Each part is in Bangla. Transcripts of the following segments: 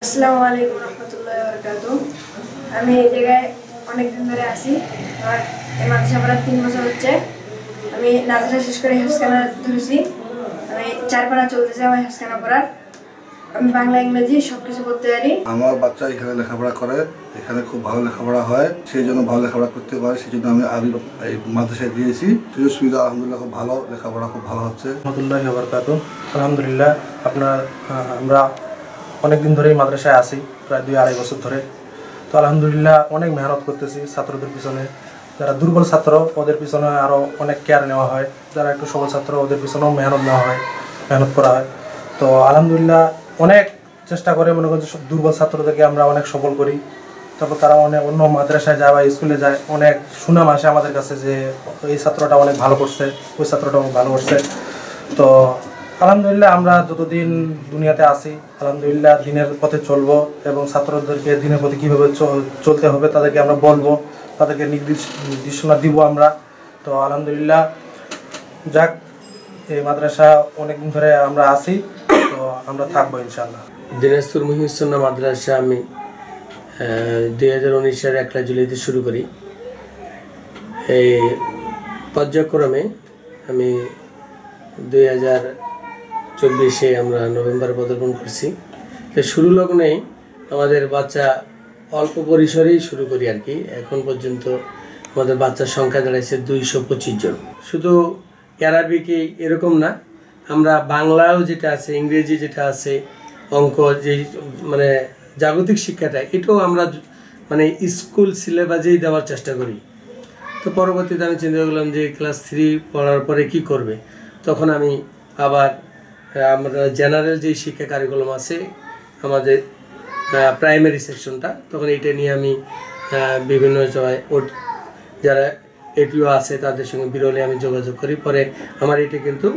আসসালামু আলাইকুম রহমতুল্লাহি ওয়া বারাকাতুহু। আমি এই জায়গায় অনেক দিন ধরে আছি। আমার এই মাদ্রাসা পড়া 3 বছর হচ্ছে। আমি নাজরা শেষ করে হেফজখানা ধরেছি। আমি 4 পারা চলতেছে আমার হেফজখানা পড়ার। আমি বাংলা ইংরেজি সবকিছু পড়তে পারি। আমার বাচ্চা এখানে লেখাপড়া করে, এখানে খুব ভালো লেখাপড়া হয়, সেই জন্য ভালো লেখাপড়া করতে পারে, সেই জন্য আমি আরবি এই মাদ্রাসায় দিয়েছি। সুযোগ সুবিধা আলহামদুলিল্লাহ খুব ভালো, লেখাপড়া খুব ভালো হচ্ছে। রহমতুল্লাহি ওয়া বারাকাতুহু। আলহামদুলিল্লাহ আমরা অনেক দিন ধরেই মাদ্রাসায় আছি, প্রায় 2-2.5 বছর ধরে। তো আলহামদুলিল্লাহ অনেক মেহনত করতেছি ছাত্রদের পিছনে। যারা দুর্বল ছাত্র ওদের পিছনে আরও অনেক কেয়ার নেওয়া হয়, যারা একটু সবল ছাত্র ওদের পিছনেও মেহনত নেওয়া হয়, মেহনত করা হয়। তো আলহামদুলিল্লাহ অনেক চেষ্টা করে মনে করছি দুর্বল ছাত্রদেরকে আমরা অনেক সবল করি। তারপর তারা অন্য মাদ্রাসায় যায় বা স্কুলে যায়, অনেক সুনাম আসে আমাদের কাছে যে এই ছাত্রটা অনেক ভালো করছে, ওই ছাত্রটা অনেক ভালো করছে। তো আলহামদুলিল্লাহ আমরা যতদিন দুনিয়াতে আছি আলহামদুলিল্লাহ দিনের পথে চলবো এবং ছাত্রদেরকে দিনের পথে কীভাবে চলতে হবে তাদেরকে আমরা বলবো, তাদেরকে নির্দেশনা দিব আমরা। তো আলহামদুলিল্লাহ যাক, এই মাদ্রাসা অনেকদিন ধরে আমরা আছি, তো আমরা থাকবো ইনশাআল্লাহ। দিনাজপুর মুহিউস-সুন্নাহ মাদ্রাসা আমি 2019 সালের 1 জুলাইতে শুরু করি। এই পর্যায়ক্রমে আমি 2024-এ আমরা নভেম্বর পদার্পণ করছি। তো শুরু লগ্নেই আমাদের বাচ্চা অল্প পরিসরেই শুরু করি আর কি। এখন পর্যন্ত আমাদের বাচ্চার সংখ্যা দাঁড়াইছে 225 জন। শুধু অ্যারাবিকে এরকম না, আমরা বাংলাও যেটা আছে, ইংরেজি যেটা আছে, অঙ্ক যে মানে জাগতিক শিক্ষাটা, এটাও আমরা মানে স্কুল সিলেবাসেই দেওয়ার চেষ্টা করি। তো পরবর্তীতে আমি চিন্তা করলাম যে ক্লাস 3 পড়ার পরে কি করবে। তখন আমি আবার আমরা জেনারেল যে শিক্ষা কারিকুলাম আছে আমাদের প্রাইমারি সেকশনটা, তখন এটা নিয়ে আমি বিভিন্ন জায়গায় যারা এটিও আছে তাদের সঙ্গে বিরলে আমি যোগাযোগ করি। পরে আমার এটা কিন্তু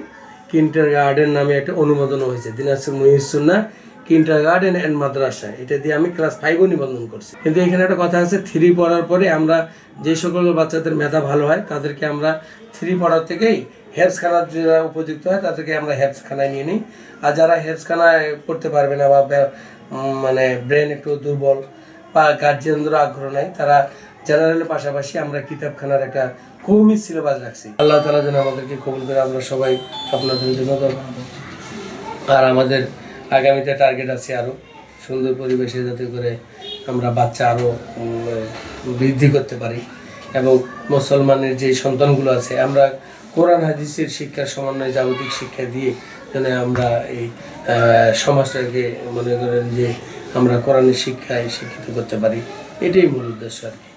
কিন্ডারগার্টেন নামে একটা অনুমোদন হয়েছে, দিনাজপুর মুহিউস-সুন্নাহ কিন্ডারগার্টেন অ্যান্ড মাদ্রাসা। এটা দিয়ে আমি ক্লাস 5ও নিবন্ধন করছি। কিন্তু এখানে একটা কথা আছে, 3 পড়ার পরে আমরা যে সকল বাচ্চাদের মেধা ভালো হয় তাদেরকে আমরা 3 পড়ার থেকেই হেফজখানার যারা উপযুক্ত হয় তাদেরকে আমরা হেফজখানায় নিয়ে নিই। আর যারা হেফজখানায় পড়তে পারবে না বা মানে ব্রেন একটু দুর্বল বা গার্জিয়ানদের আগ্রহ নাই, তারা জেনারেলের পাশাপাশি আমরা কিতাবখানার একটা কওমি সিলেবাস রাখছি। আল্লাহ তাআলা যেন আমাদেরকে কবুল করে, আমরা সবাই আপনাদের জন্য। আর আমাদের আগামীতে টার্গেট আছে আরও সুন্দর পরিবেশে যাতে করে আমরা বাচ্চা আরও বৃদ্ধি করতে পারি এবং মুসলমানের যে সন্তানগুলো আছে আমরা কোরআন হাদিসের শিক্ষার সমন্বয়ে জাগতিক শিক্ষা দিয়ে যেন আমরা এই সমাজটাকে মনে করেন যে আমরা কোরআনের শিক্ষায় শিক্ষিত করতে পারি। এটাই মূল উদ্দেশ্য আর কি।